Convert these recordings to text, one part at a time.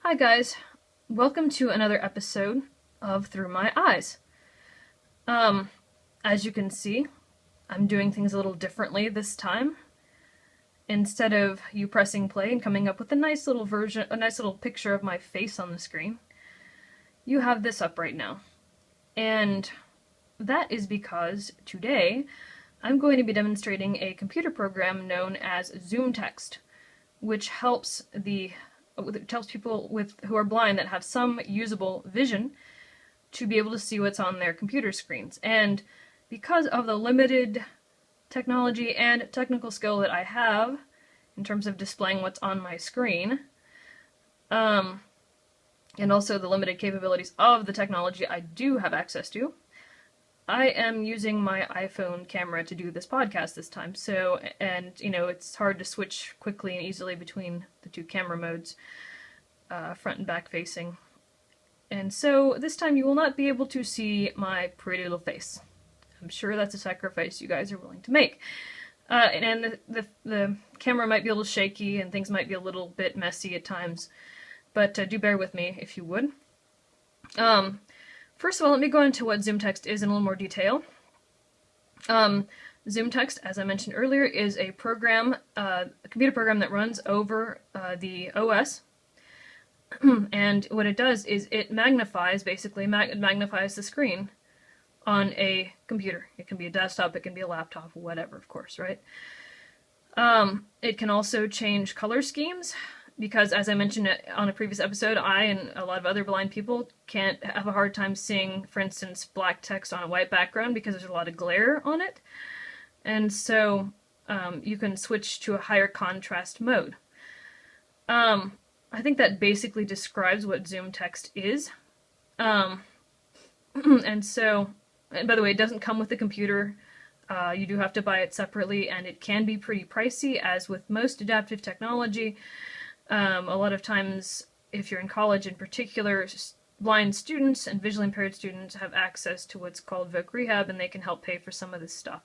Hi guys, welcome to another episode of Through My Eyes. As you can see, I'm doing things a little differently this time. Instead of you pressing play and coming up with a nice little picture of my face on the screen, you have this up right now. And that is because today I'm going to be demonstrating a computer program known as ZoomText, which helps people who are blind that have some usable vision to be able to see what's on their computer screens. And because of the limited technology and technical skill that I have in terms of displaying what's on my screen, and also the limited capabilities of the technology I do have access to, I am using my iPhone camera to do this podcast this time. So, and it's hard to switch quickly and easily between the two camera modes, front and back facing. And so this time you will not be able to see my pretty little face. I'm sure that's a sacrifice you guys are willing to make. And the camera might be a little shaky and things might be a little bit messy at times, but do bear with me if you would. First of all, let me go into what ZoomText is in a little more detail. ZoomText, as I mentioned earlier, is a program, a computer program that runs over the OS. And what it does is it magnifies, magnifies the screen on a computer. It can be a desktop, it can be a laptop, whatever, of course, right? It can also change color schemes, because as I mentioned on a previous episode, I and a lot of other blind people can't have a hard time seeing, for instance, black text on a white background because there's a lot of glare on it. And so you can switch to a higher contrast mode. I think that basically describes what ZoomText is. And by the way, it doesn't come with the computer. You do have to buy it separately, and it can be pretty pricey, as with most adaptive technology. A lot of times, if you're in college in particular, blind students and visually impaired students have access to what's called Voc Rehab, and they can help pay for some of this stuff.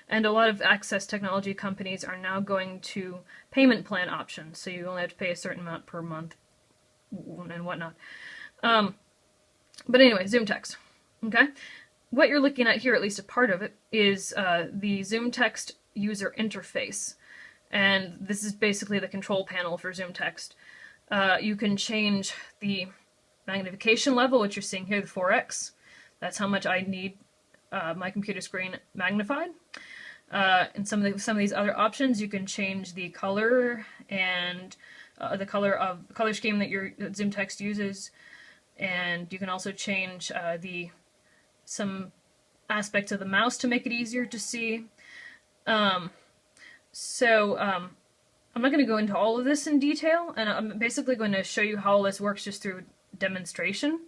And a lot of access technology companies are now going to payment plan options, so you only have to pay a certain amount per month and whatnot. But anyway, ZoomText. Okay? What you're looking at here, at least a part of it, is the ZoomText user interface. And this is basically the control panel for ZoomText. You can change the magnification level, which you're seeing here, the 4x. That's how much I need my computer screen magnified. And some of these other options, you can change the color and the color scheme that your ZoomText uses, and you can also change some aspects of the mouse to make it easier to see. So I'm not going to go into all of this in detail, and I'm basically going to show you how all this works just through demonstration,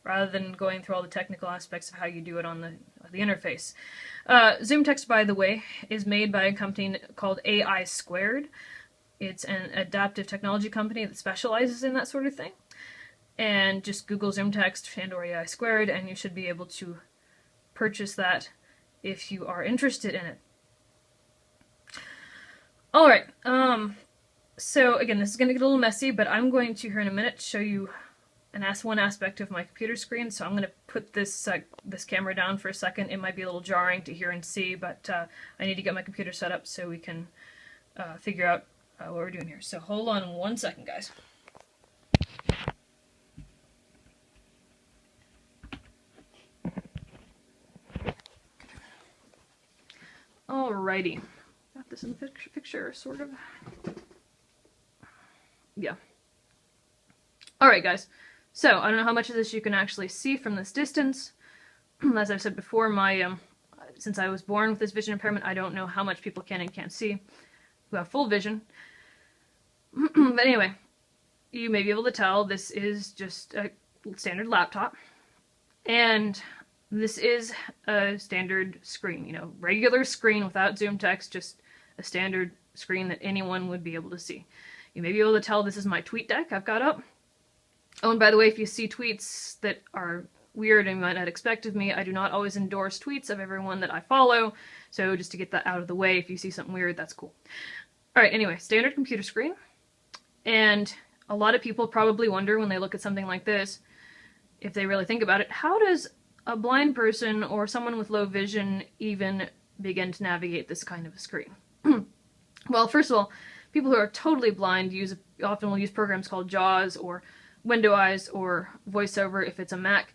rather than going through all the technical aspects of how you do it on the interface. ZoomText, by the way, is made by a company called AI Squared. It's an adaptive technology company that specializes in that sort of thing. And just Google ZoomText and/or AI Squared, and you should be able to purchase that if you are interested in it. Alright, so again, this is going to get a little messy, but I'm going to, here in a minute, show you one aspect of my computer screen. So I'm going to put this camera down for a second. It might be a little jarring to hear and see, but I need to get my computer set up so we can figure out what we're doing here. So hold on 1 second, guys. Alrighty. Got this in the picture, sort of. Yeah. Alright, guys. So, I don't know how much of this you can actually see from this distance. As I've said before, since I was born with this vision impairment, I don't know how much people can and can't see who have full vision. But anyway, you may be able to tell this is just a standard laptop. And this is a standard screen, regular screen without ZoomText, just a standard screen that anyone would be able to see. You may be able to tell this is my tweet deck I've got up. Oh, and by the way, if you see tweets that are weird and you might not expect of me, I do not always endorse tweets of everyone that I follow, so just to get that out of the way, if you see something weird, that's cool. Alright, anyway, standard computer screen, and a lot of people probably wonder when they look at something like this, if they really think about it, how does a blind person or someone with low vision even begin to navigate this kind of a screen? Well, first of all, people who are totally blind often will use programs called JAWS or Window Eyes or VoiceOver if it's a Mac.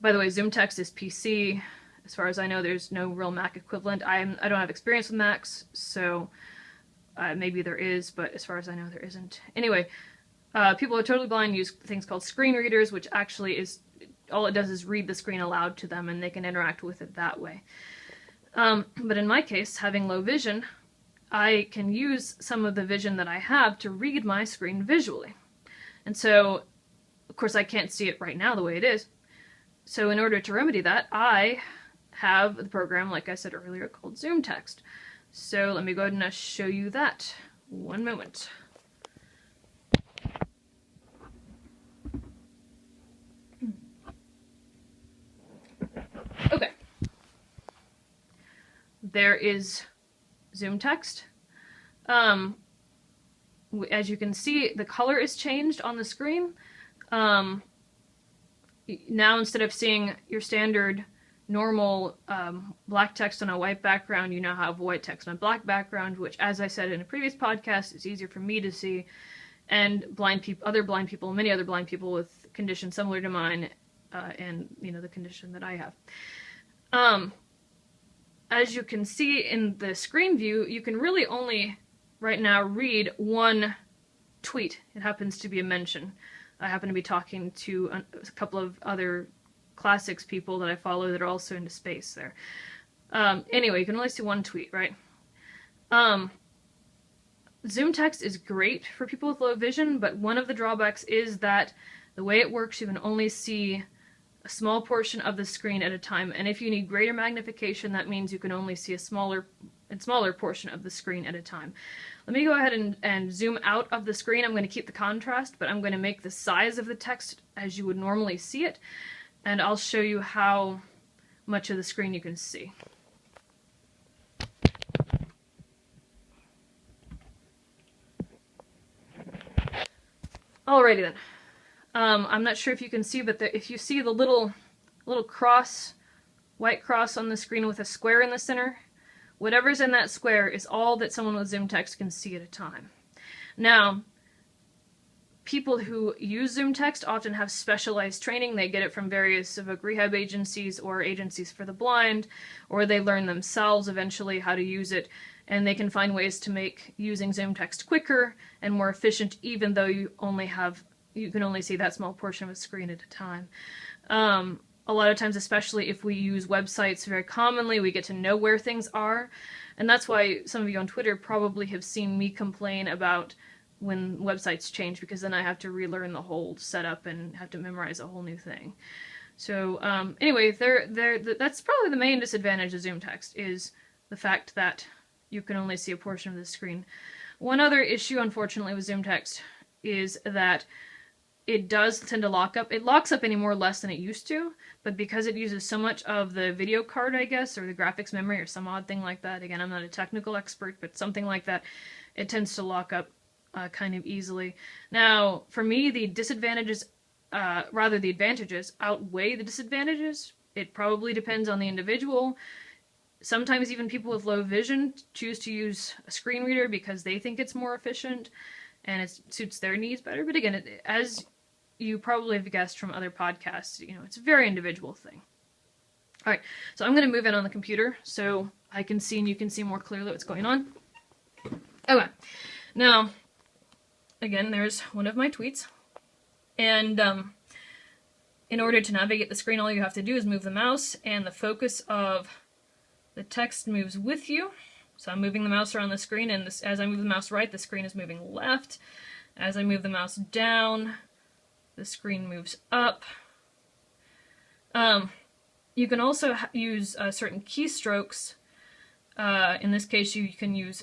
By the way, ZoomText is PC. As far as I know, there's no real Mac equivalent. I don't have experience with Macs, so maybe there is, but as far as I know, there isn't. Anyway, people who are totally blind use things called screen readers, which actually is, all it does is read the screen aloud to them, and they can interact with it that way. But in my case, having low vision, I can use some of the vision that I have to read my screen visually. And so, of course, I can't see it right now the way it is. So in order to remedy that, I have the program, like I said earlier, called ZoomText. So let me go ahead and show you that. One moment. Okay. There is ZoomText. As you can see, the color is changed on the screen. Now instead of seeing your standard normal black text on a white background, you now have white text on a black background, which, as I said in a previous podcast, is easier for me to see, and other blind people, many other blind people with conditions similar to mine, and the condition that I have. As you can see in the screen view, you can really only right now read one tweet. It happens to be a mention. I happen to be talking to a couple of other classics people that I follow that are also into space there. Anyway, you can only see one tweet, right? ZoomText is great for people with low vision, but one of the drawbacks is that the way it works, you can only see a small portion of the screen at a time, and if you need greater magnification, that means you can only see a smaller portion of the screen at a time. Let me go ahead and zoom out of the screen. I'm going to keep the contrast, but I'm going to make the size of the text as you would normally see it, and I'll show you how much of the screen you can see. Alrighty then. I'm not sure if you can see, but if you see the little cross, white cross on the screen with a square in the center, whatever's in that square is all that someone with ZoomText can see at a time. Now, people who use ZoomText often have specialized training. They get it from various civic rehab agencies or agencies for the blind, or they learn themselves eventually how to use it, and they can find ways to make using ZoomText quicker and more efficient, even though you can only see that small portion of a screen at a time. A lot of times, especially if we use websites very commonly, we get to know where things are, and that's why some of you on Twitter probably have seen me complain about when websites change, because then I have to relearn the whole setup and have to memorize a whole new thing. So anyway, that's probably the main disadvantage of ZoomText, is the fact that you can only see a portion of the screen. One other issue, unfortunately, with ZoomText is that it does tend to lock up. It locks up any more or less than it used to, but because it uses so much of the video card, I guess, or the graphics memory or some odd thing like that, again, I'm not a technical expert, but something like that, it tends to lock up kind of easily. Now, for me, the disadvantages, the advantages outweigh the disadvantages. It probably depends on the individual. Sometimes even people with low vision choose to use a screen reader because they think it's more efficient and it suits their needs better. But again, as you probably have guessed from other podcasts, it's a very individual thing. All right, so I'm going to move in on the computer so I can see and you can see more clearly what's going on. Okay, now, again, there's one of my tweets, and in order to navigate the screen, all you have to do is move the mouse, and the focus of the text moves with you. So I'm moving the mouse around the screen, and as I move the mouse right, the screen is moving left. As I move the mouse down, the screen moves up. You can also use certain keystrokes. In this case, you can use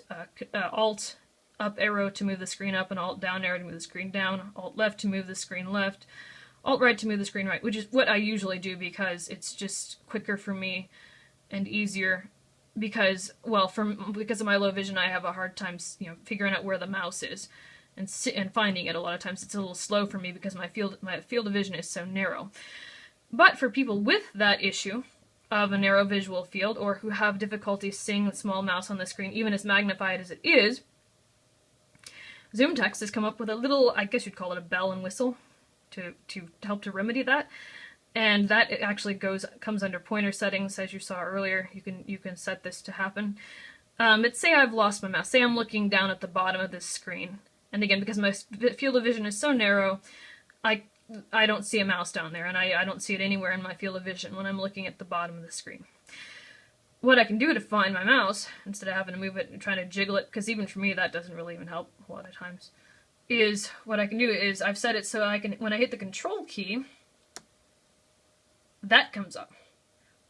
Alt up arrow to move the screen up, and Alt down arrow to move the screen down, Alt left to move the screen left, Alt right to move the screen right, which is what I usually do because it's just quicker for me and easier. Because of my low vision, I have a hard time, figuring out where the mouse is. and finding it. A lot of times it's a little slow for me because my field of vision is so narrow. But for people with that issue of a narrow visual field, or who have difficulty seeing the small mouse on the screen, even as magnified as it is, ZoomText has come up with a little, I guess you'd call it a bell and whistle, to help to remedy that. And that actually comes under pointer settings, as you saw earlier. You can set this to happen. Let's say I've lost my mouse. Say I'm looking down at the bottom of this screen. And again, because my field of vision is so narrow, I don't see a mouse down there, and I don't see it anywhere in my field of vision when I'm looking at the bottom of the screen. What I can do to find my mouse, instead of having to move it and trying to jiggle it, because even for me that doesn't really even help a lot of times, is what I can do is I've set it so I can, when I hit the control key, that comes up.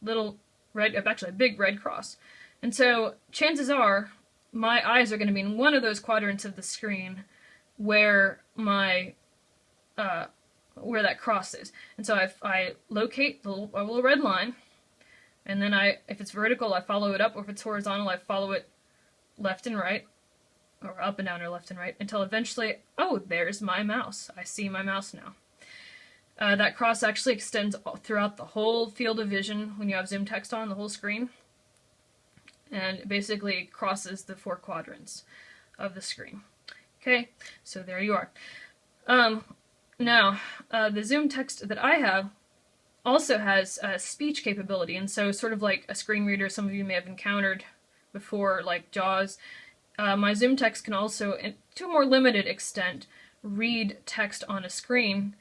Little red, actually a big red cross. And so chances are my eyes are going to be in one of those quadrants of the screen where my where that cross is. And so I locate the little red line, and then if it's vertical, I follow it up, or if it's horizontal, I follow it left and right, or up and down or left and right, until eventually, oh, there's my mouse. I see my mouse now. That cross actually extends throughout the whole field of vision when you have ZoomText on, the whole screen, and it basically crosses the 4 quadrants of the screen. Okay, so there you are. Now, the ZoomText that I have also has speech capability, and so sort of like a screen reader some of you may have encountered before, like JAWS, my ZoomText can also, to a more limited extent, read text on a screen.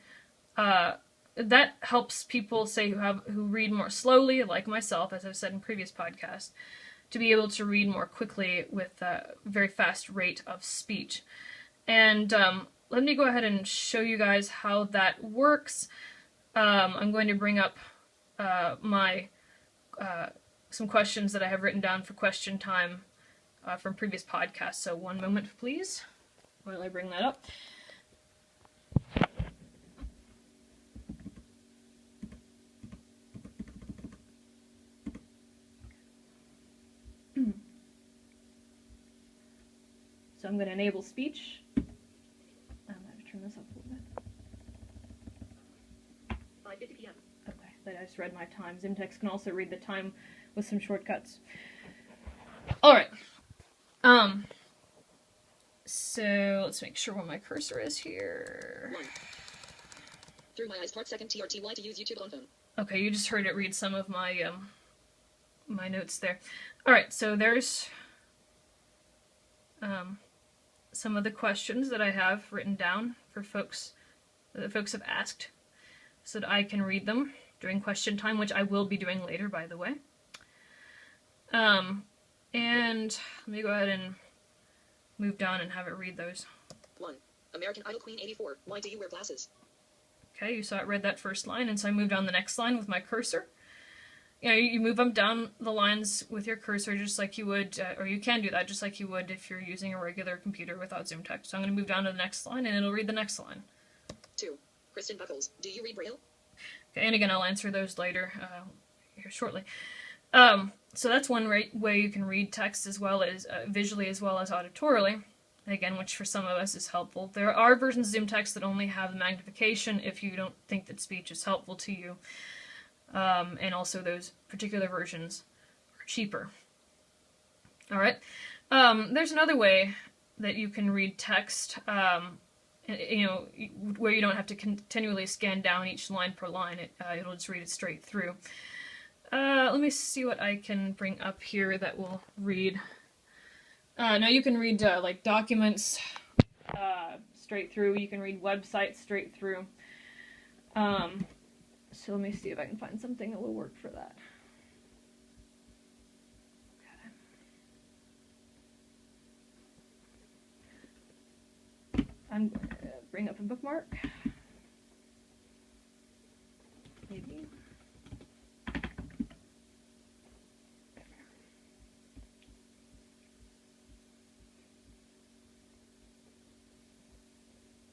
That helps people, say, who read more slowly, like myself, as I've said in previous podcasts, to be able to read more quickly with a very fast rate of speech. And let me go ahead and show you guys how that works. I'm going to bring up some questions that I have written down for question time from previous podcasts. So one moment, please, while I bring that up. So I'm going to enable speech. I'm going to turn this up a little bit. 5:50 p.m. Okay, I just read my time. ZoomText can also read the time with some shortcuts. Alright. So let's make sure where my cursor is here. 1. Through my eyes, part second TRTY to use YouTube on phone. Okay, you just heard it read some of my my notes there. Alright, so there's some of the questions that I have written down for folks that folks have asked, so that I can read them during question time, which I will be doing later, by the way. And let me go ahead and move down and have it read those. 1. American Idol Queen 84. Why do you wear glasses? Okay, you saw it read that first line, and so I moved down the next line with my cursor. You know, you move them down the lines with your cursor just like you would, or you can do that just like you would if you're using a regular computer without ZoomText. So I'm going to move down to the next line, and it'll read the next line. 2. Kristen Buckles, do you read Braille? Okay, and again, I'll answer those later, here shortly. So that's one way you can read text as well as visually as well as auditorily. Again, which for some of us is helpful. There are versions of ZoomText that only have the magnification if you don't think that speech is helpful to you. And also those particular versions are cheaper. Alright. There's another way that you can read text, you know, where you don't have to continually scan down each line per line. It'll just read it straight through. Let me see what I can bring up here that will read. Now you can read like documents straight through. You can read websites straight through. So let me see if I can find something that will work for that. Okay. I'm going to bring up a bookmark. Maybe.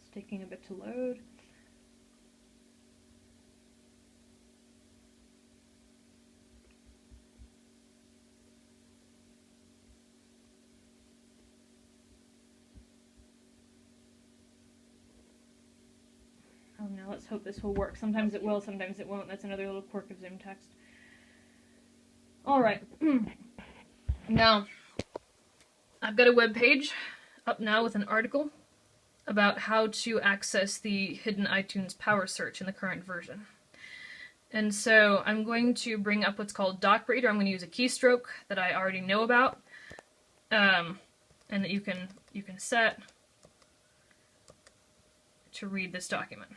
It's taking a bit to load. Now let's hope this will work. Sometimes it will, sometimes it won't. That's another little quirk of ZoomText. Alright. Now, I've got a web page up now with an article about how to access the hidden iTunes power search in the current version. And so I'm going to bring up what's called Doc Reader. I'm going to use a keystroke that I already know about, and that you can set to read this document.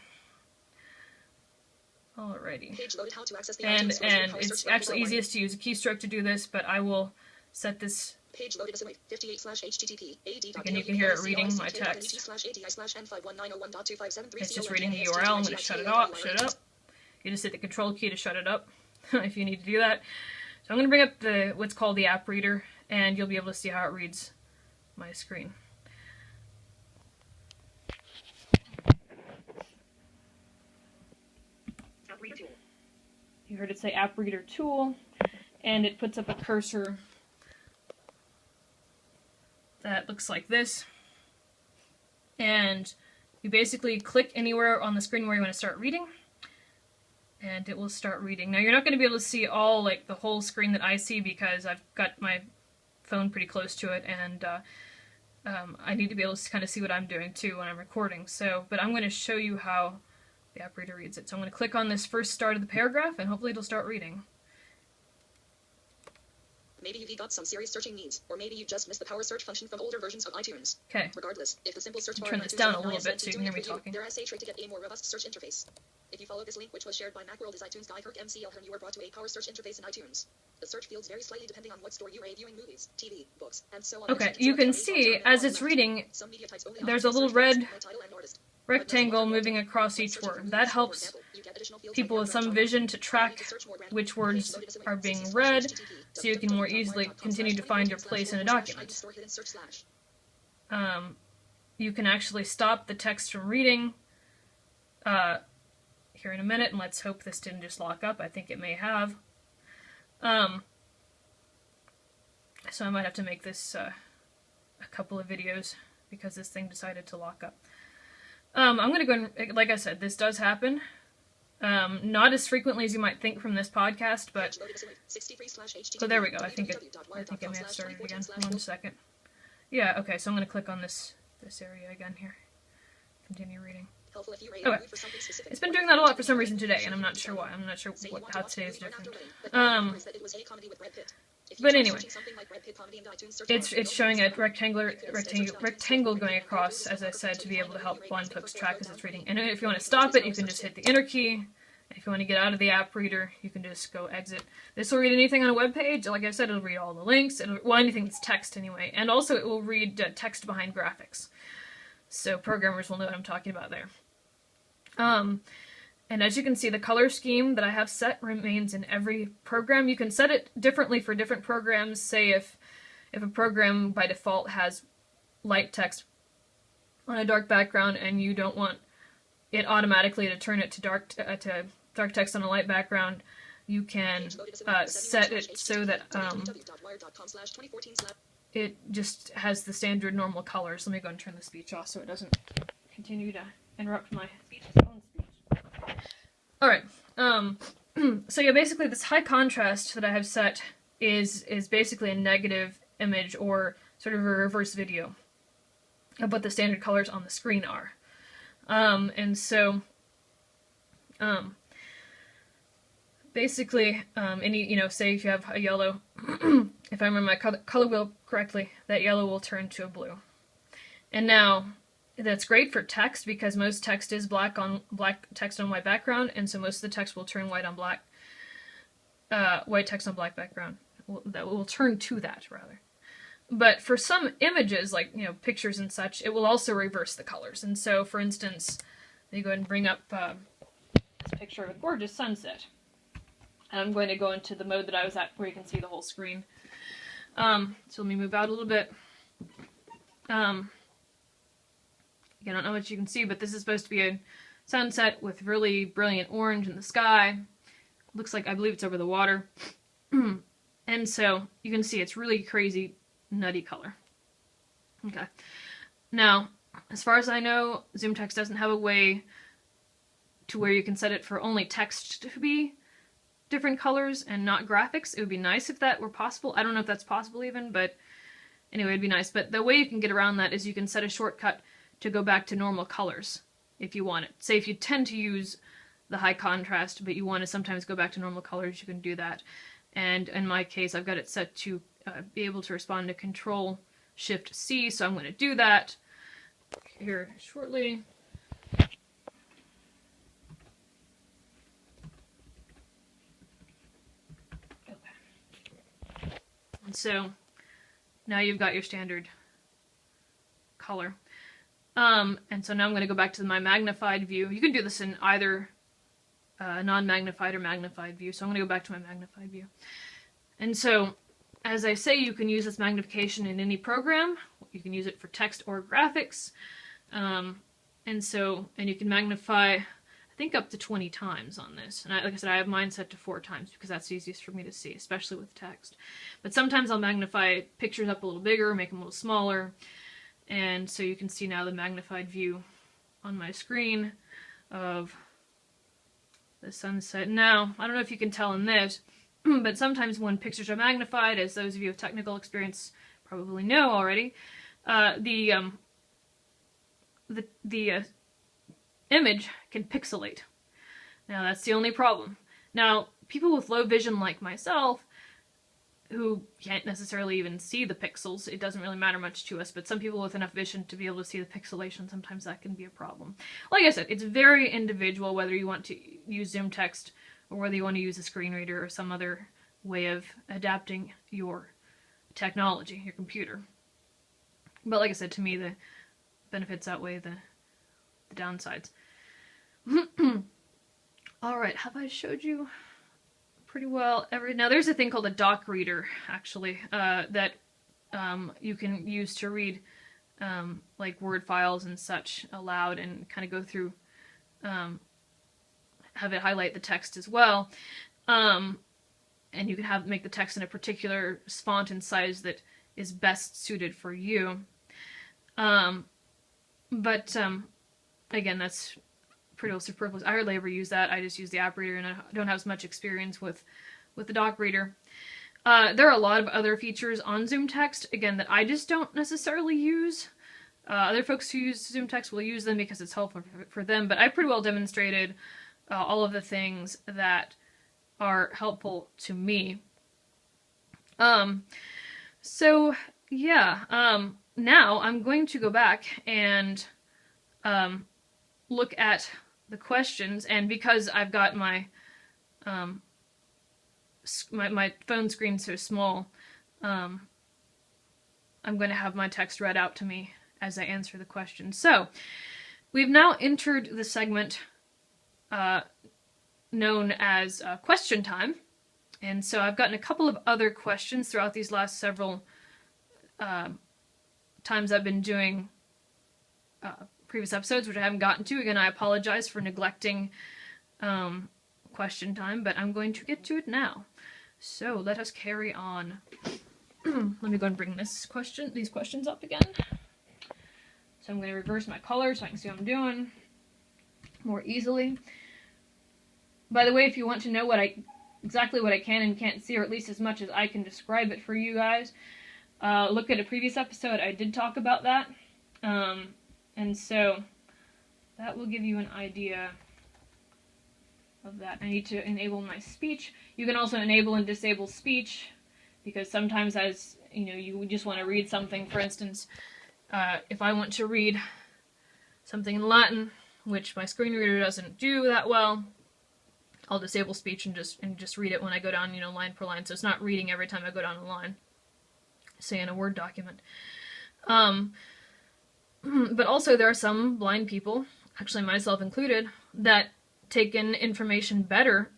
Alrighty. Page loaded. How to access the And iTunes version power it's search actually button. easiest to use a keystroke to do this, but I will set this. Page loaded. 58/http Again, you can hear it reading my text. It's just reading the URL. I'm going to shut it up. You just hit the control key to shut it up if you need to do that. So I'm going to bring up what's called the app reader, and you'll be able to see how it reads my screen. App reader tool. You heard it say app reader tool, and it puts up a cursor that looks like this. And you basically click anywhere on the screen where you want to start reading, and it will start reading. Now you're not going to be able to see all, like, the whole screen that I see because I've got my phone pretty close to it, and I need to be able to kind of see what I'm doing too when I'm recording. So, but I'm going to show you how the app reader reads it. So I'm going to click on this first start of the paragraph, and hopefully it'll start reading. Maybe you've got some serious searching needs, or maybe you just missed the power search function from older versions of iTunes. Okay. Regardless, if the simple search bar Turn in this iTunes down a is little bit so you can hear me doing it for talking. There is a trick to get a more robust search interface. If you follow this link, which was shared by Macworld, is iTunes guy Kirk MCL Hearn, you are brought to a power search interface in iTunes. The search fields vary slightly depending on what store you are viewing movies, TV, books, and so on. Okay, you can see as it's reading, there's a little red rectangle moving across each word. That helps people with some vision to track which words are being read, so you can more easily continue to find your place in a document. You can actually stop the text from reading here in a minute, and let's hope this didn't just lock up. I think it may have. So I might have to make this a couple of videos because this thing decided to lock up. I'm going to go and, like I said, this does happen. Not as frequently as you might think from this podcast, but... So there we go. I think it may have started again. 1 second. Yeah, okay, so I'm going to click on this area again here. Continue reading. Okay. It's been doing that a lot for some reason today, and I'm not sure why. I'm not sure how today is different. But anyway, it's showing a rectangle going across, as I said, to be able to help blind folks track as it's reading. And if you want to stop it, you can just hit the enter key. If you want to get out of the app reader, you can just go exit. This will read anything on a web page. Like I said, it'll read all the links. Well, anything that's text anyway. And also it will read text behind graphics. So programmers will know what I'm talking about there. And as you can see, the color scheme that I have set remains in every program. You can set it differently for different programs. Say if a program by default has light text on a dark background and you don't want it automatically to turn it to dark text on a light background, you can set it so that it just has the standard normal colors. Let me go and turn the speech off so it doesn't continue to interrupt my own speech. Alright, so yeah, basically this high contrast that I have set is basically a negative image or sort of a reverse video of what the standard colors on the screen are. And so, basically, say if you have a yellow, if I remember my color wheel correctly, that yellow will turn to a blue. And now, that's great for text because most text is black text on white background, and so most of the text will turn white on black, white text on black background. That will turn to that, rather. But for some images, like, pictures and such, it will also reverse the colors. And so, for instance, let me go ahead and bring up this picture of a gorgeous sunset. And I'm going to go into the mode that I was at where you can see the whole screen. So let me move out a little bit. I don't know what you can see, but this is supposed to be a sunset with really brilliant orange in the sky. Looks like, I believe it's over the water. And so, you can see it's really crazy, nutty color. Okay. Now, as far as I know, ZoomText doesn't have a way to where you can set it for only text to be different colors and not graphics. It would be nice if that were possible. I don't know if that's possible even, but anyway, it'd be nice. But the way you can get around that is you can set a shortcut to go back to normal colors if you want it. Say if you tend to use the high contrast, but you want to sometimes go back to normal colors, you can do that. And in my case, I've got it set to be able to respond to Control-Shift-C, so I'm going to do that here shortly. Okay. And so now you've got your standard color. And so now I'm going to go back to my magnified view. You can do this in either non-magnified or magnified view. So I'm going to go back to my magnified view. And so, as I say, you can use this magnification in any program. You can use it for text or graphics. And you can magnify, I think, up to 20 times on this. And like I said, I have mine set to 4 times because that's easiest for me to see, especially with text. But sometimes I'll magnify pictures up a little bigger, make them a little smaller. And so you can see now the magnified view on my screen of the sunset. Now, I don't know if you can tell in this, but sometimes when pictures are magnified, as those of you with technical experience probably know already, the image can pixelate. Now, that's the only problem. Now, people with low vision like myself, who can't necessarily even see the pixels, it doesn't really matter much to us, but some people with enough vision to be able to see the pixelation, sometimes that can be a problem. Like I said, it's very individual whether you want to use ZoomText or whether you want to use a screen reader or some other way of adapting your technology, your computer. But like I said, to me, the benefits outweigh the downsides. Alright, have I showed you pretty well now there's a thing called a doc reader, actually, that you can use to read like Word files and such aloud and kind of go through, have it highlight the text as well. And you can make the text in a particular font and size that is best suited for you. Again, that's pretty well superfluous. I hardly ever use that. I just use the app reader, and I don't have as much experience with the doc reader. There are a lot of other features on ZoomText, again, that I just don't necessarily use. Other folks who use ZoomText will use them because it's helpful for them, but I pretty well demonstrated all of the things that are helpful to me. So, yeah, now I'm going to go back and look at the questions, and because I've got my my phone screen so small, I'm going to have my text read out to me as I answer the question. So, we've now entered the segment known as question time, and so I've gotten a couple of other questions throughout these last several times I've been doing previous episodes, which I haven't gotten to. Again, I apologize for neglecting question time, but I'm going to get to it now. So let us carry on. Let me go and bring these questions up again. So I'm going to reverse my color so I can see what I'm doing more easily. By the way, if you want to know exactly what I can and can't see, or at least as much as I can describe it for you guys, look at a previous episode. I did talk about that. And so that will give you an idea of that. I need to enable my speech. You can also enable and disable speech, because sometimes, as you know, you just want to read something. For instance, if I want to read something in Latin, which my screen reader doesn't do that well, I'll disable speech and just read it when I go down, line per line. So it's not reading every time I go down a line, say in a Word document. But also there are some blind people, actually myself included, that take in information better,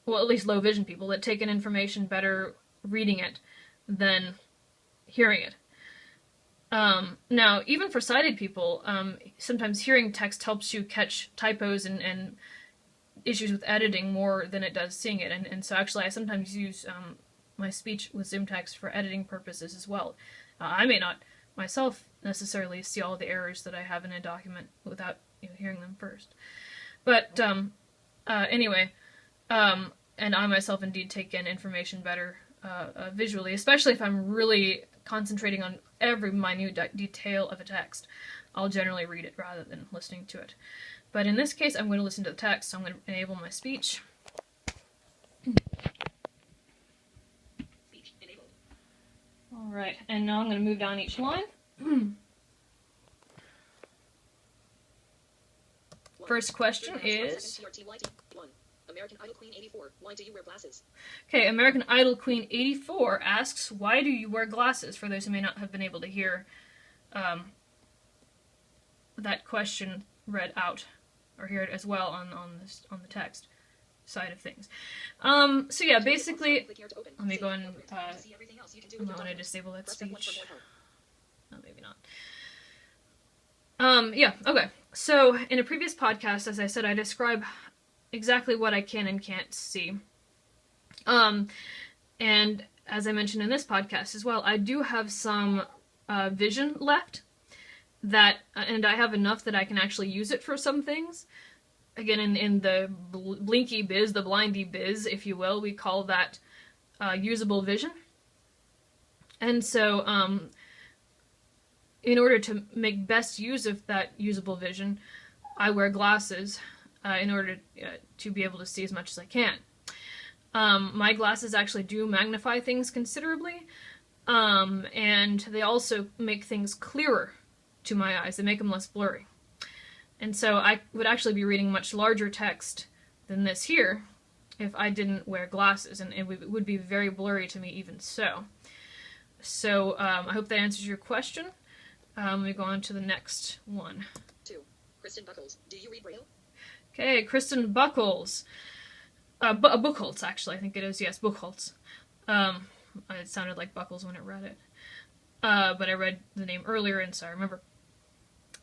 well, at least low vision people, that take in information better reading it than hearing it. Now, even for sighted people, sometimes hearing text helps you catch typos and issues with editing more than it does seeing it. And so actually I sometimes use my speech with ZoomText for editing purposes as well. I may not myself necessarily see all the errors that I have in a document without hearing them first. But Anyway, and I myself indeed take in information better visually, especially if I'm really concentrating on every minute detail of a text. I'll generally read it rather than listening to it. But in this case, I'm going to listen to the text, so I'm going to enable my speech. Speech enabled. Alright, and now I'm going to move down each line. First question is... 1. American Idol Queen 84. Why do you wear glasses? Okay, American Idol Queen 84 asks, why do you wear glasses? For those who may not have been able to hear that question read out, or hear it as well on the text side of things. So yeah, basically, let me go and I'm going to disable that speech. No, maybe not. Yeah, okay. So in a previous podcast, as I said, I describe exactly what I can and can't see. And as I mentioned in this podcast as well, I do have some vision left that, and I have enough that I can actually use it for some things. Again, in the blinky biz, the blindy biz, if you will, we call that usable vision. And so, in order to make best use of that usable vision, I wear glasses in order to be able to see as much as I can. My glasses actually do magnify things considerably, and they also make things clearer to my eyes. They make them less blurry. And so I would actually be reading much larger text than this here if I didn't wear glasses, and it would be very blurry to me even so. So I hope that answers your question. Let me go on to the next one. 2. Kristen Buckles. Do you read Braille? Okay, Kristen Buckles. Buchholz, actually, I think it is. Yes, Buchholz. It sounded like Buckles when I read it. But I read the name earlier, and so I remember.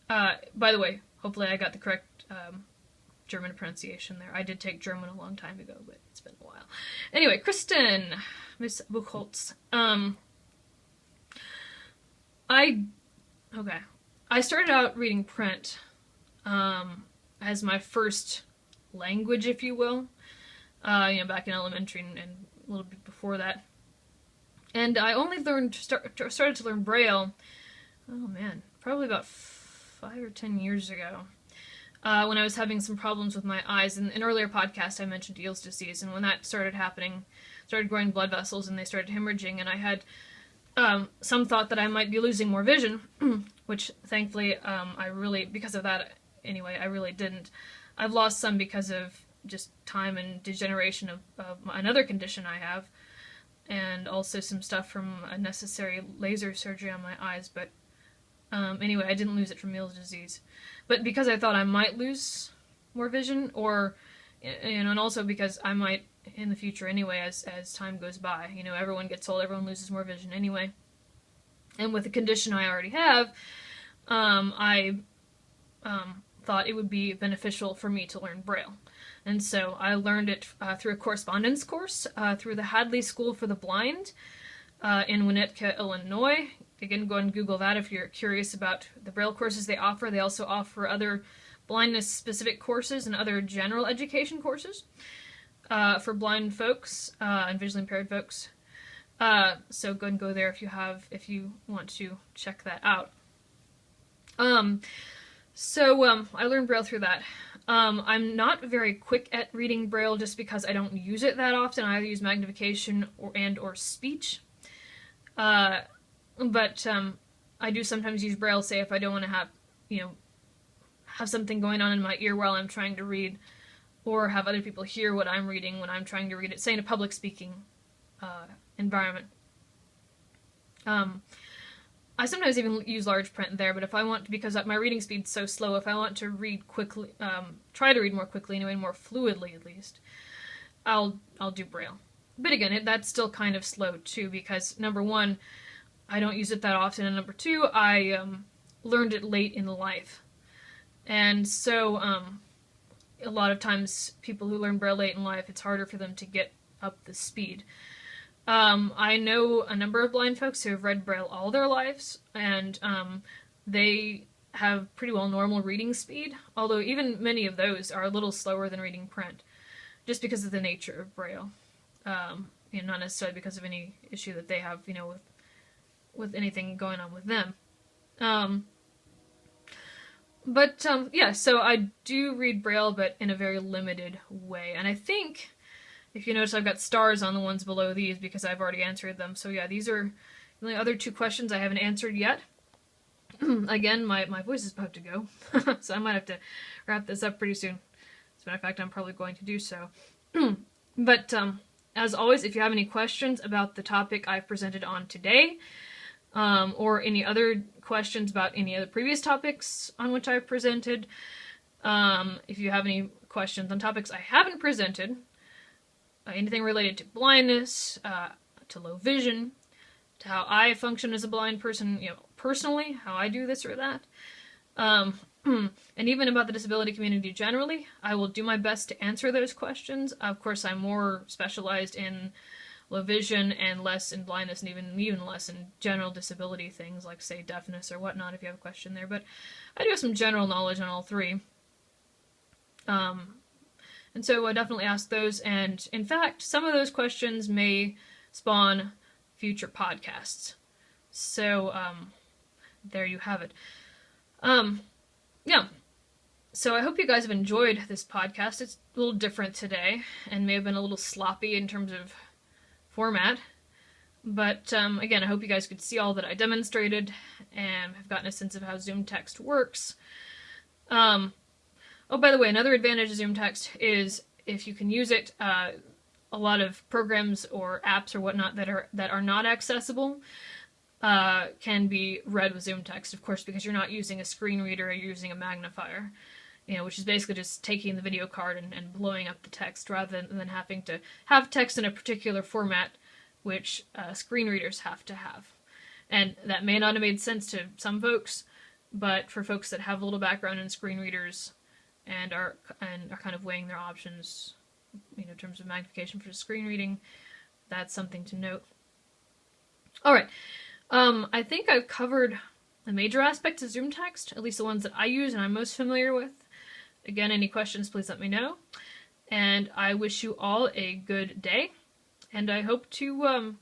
By the way, hopefully I got the correct German pronunciation there. I did take German a long time ago, but it's been a while. Anyway, Kristen, Miss Buchholz. I started out reading print as my first language, if you will. Back in elementary and a little bit before that. And I only started to learn Braille, probably about 5 or 10 years ago, when I was having some problems with my eyes. In an earlier podcast, I mentioned Eales disease, and when that started happening, started growing blood vessels, and they started hemorrhaging, and I had some thought that I might be losing more vision, which thankfully because of that anyway, I really didn't. I've lost some because of just time and degeneration of another condition I have, and also some stuff from a necessary laser surgery on my eyes, but anyway, I didn't lose it from Eales disease. But because I thought I might lose more vision, and also because I might in the future anyway, as time goes by. Everyone gets old, everyone loses more vision anyway. And with the condition I already have, I thought it would be beneficial for me to learn Braille. And so I learned it through a correspondence course through the Hadley School for the Blind in Winnetka, Illinois. Again, go and Google that if you're curious about the Braille courses they offer. They also offer other blindness-specific courses and other general education courses for blind folks and visually impaired folks. So go and go there if you want to check that out. So I learned Braille through that. I'm not very quick at reading Braille just because I don't use it that often. I either use magnification or speech. But I do sometimes use Braille, say if I don't want to have something going on in my ear while I'm trying to read, or have other people hear what I'm reading when I'm trying to read it, say in a public speaking environment. I sometimes even use large print there, but if I want to, because my reading speed's so slow, if I want to read quickly, try to read more quickly anyway, more fluidly at least, I'll do Braille. But again, that's still kind of slow too, because number one, I don't use it that often, and number two, I learned it late in life. And so a lot of times people who learn Braille late in life, it's harder for them to get up the speed. I know a number of blind folks who have read Braille all their lives, and they have pretty well normal reading speed, although even many of those are a little slower than reading print, just because of the nature of Braille. Not necessarily because of any issue that they have, with anything going on with them. So I do read Braille, but in a very limited way. And I think, if you notice, I've got stars on the ones below these because I've already answered them. So yeah, these are the other two questions I haven't answered yet. Again, my voice is about to go, so I might have to wrap this up pretty soon. As a matter of fact, I'm probably going to do so. But as always, if you have any questions about the topic I've presented on today, or any other questions about any other previous topics on which I've presented, if you have any questions on topics I haven't presented, anything related to blindness, to low vision, to how I function as a blind person, personally, how I do this or that, and even about the disability community generally, I will do my best to answer those questions. Of course, I'm more specialized in low vision and less in blindness, and even less in general disability things like, say, deafness or whatnot, if you have a question there. But I do have some general knowledge on all three. And so I definitely ask those, and in fact, some of those questions may spawn future podcasts. So, there you have it. So I hope you guys have enjoyed this podcast. It's a little different today, and may have been a little sloppy in terms of format. But, again, I hope you guys could see all that I demonstrated, and have gotten a sense of how ZoomText works. Oh, by the way, another advantage of ZoomText is if you can use it, a lot of programs or apps or whatnot that are not accessible can be read with ZoomText, of course, because you're not using a screen reader, you're using a magnifier, which is basically just taking the video card and blowing up the text rather than having to have text in a particular format, which screen readers have to have. And that may not have made sense to some folks, but for folks that have a little background in screen readers and are kind of weighing their options, in terms of magnification for screen reading, that's something to note. All right. I think I've covered the major aspects of ZoomText, at least the ones that I use and I'm most familiar with. Again, any questions, please let me know. And I wish you all a good day, and I hope to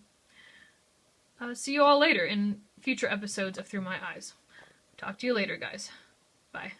see you all later in future episodes of Through My Eyes. Talk to you later, guys. Bye.